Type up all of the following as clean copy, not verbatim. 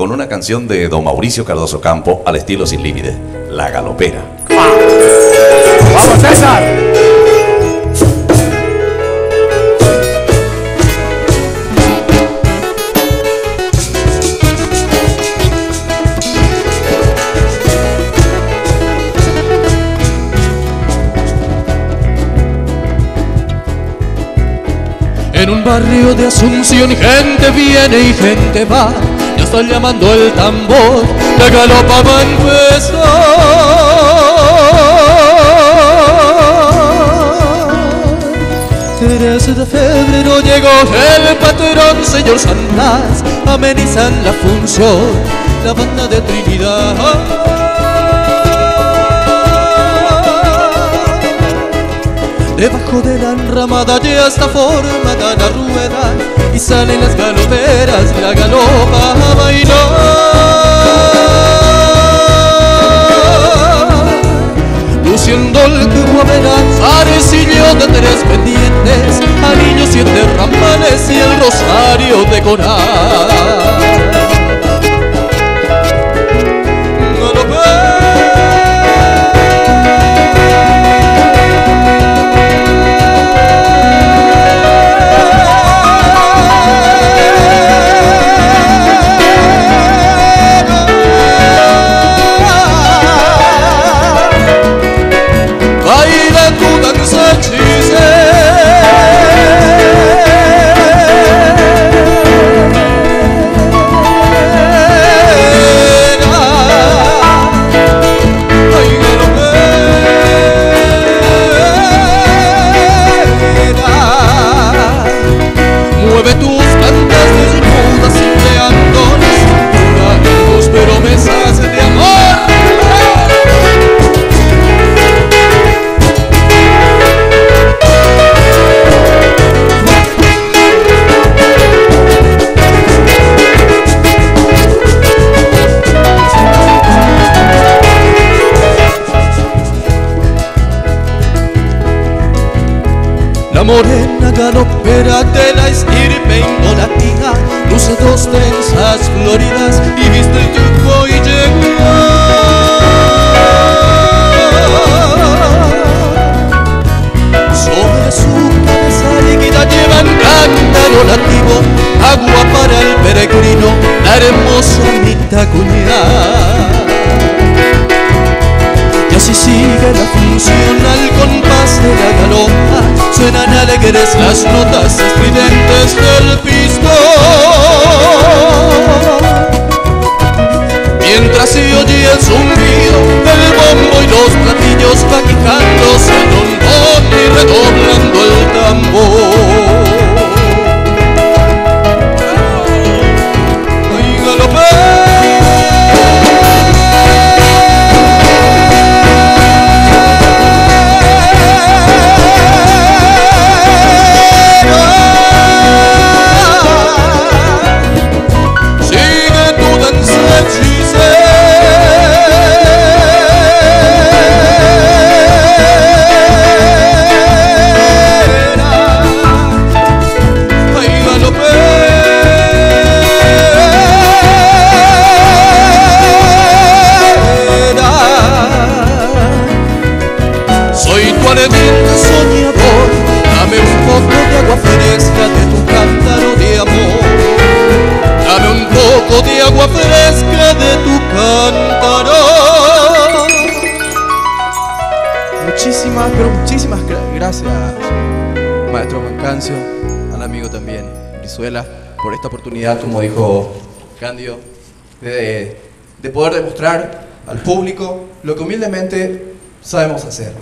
con una canción de don Mauricio Cardoso Campo al estilo Sin Límite, La Galopera. ¡Vamos, César! En un barrio de Asunción gente viene y gente va, ya está llamando el tambor, la galopa va a empezar. 13 de febrero llegó el patrón, señor San Blas, amenizan la función, la banda de Trinidad. Debajo de la enramada ya está formada la rueda y salen las galoperas, la galopa a bailar. Luciendo el guaverán, zarecillo de 3 pendientes, anillos 7 rampales y el rosario de coral. La morena galopera de la estirpe indolatina luce 2 trenzas floridas y viste el triunfo y llegó. Sobre su cabeza líquida llevan cántaro lativo, agua para el peregrino, la hermosa Mitacuñá. Y así sigue la función al compás de la galopa, suenan alegres las notas estridentes del pistón. Mientras se oye el zumbido del bombo y los platillos va quijándose el trombón y redoblando el tambor. ¡Ay, galopera! Soñador, dame un poco de agua fresca de tu cántaro de amor. Dame un poco de agua fresca de tu cántaro. Muchísimas gracias, maestro Mancancio, al amigo también Brizuela, por esta oportunidad, como dijo Cándido, de poder demostrar al público lo que humildemente sabemos hacer.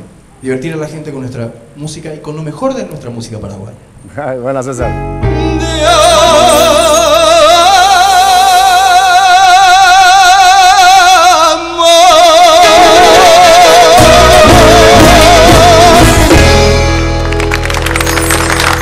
Divertir a la gente con nuestra música y con lo mejor de nuestra música paraguaya. Buenas, César.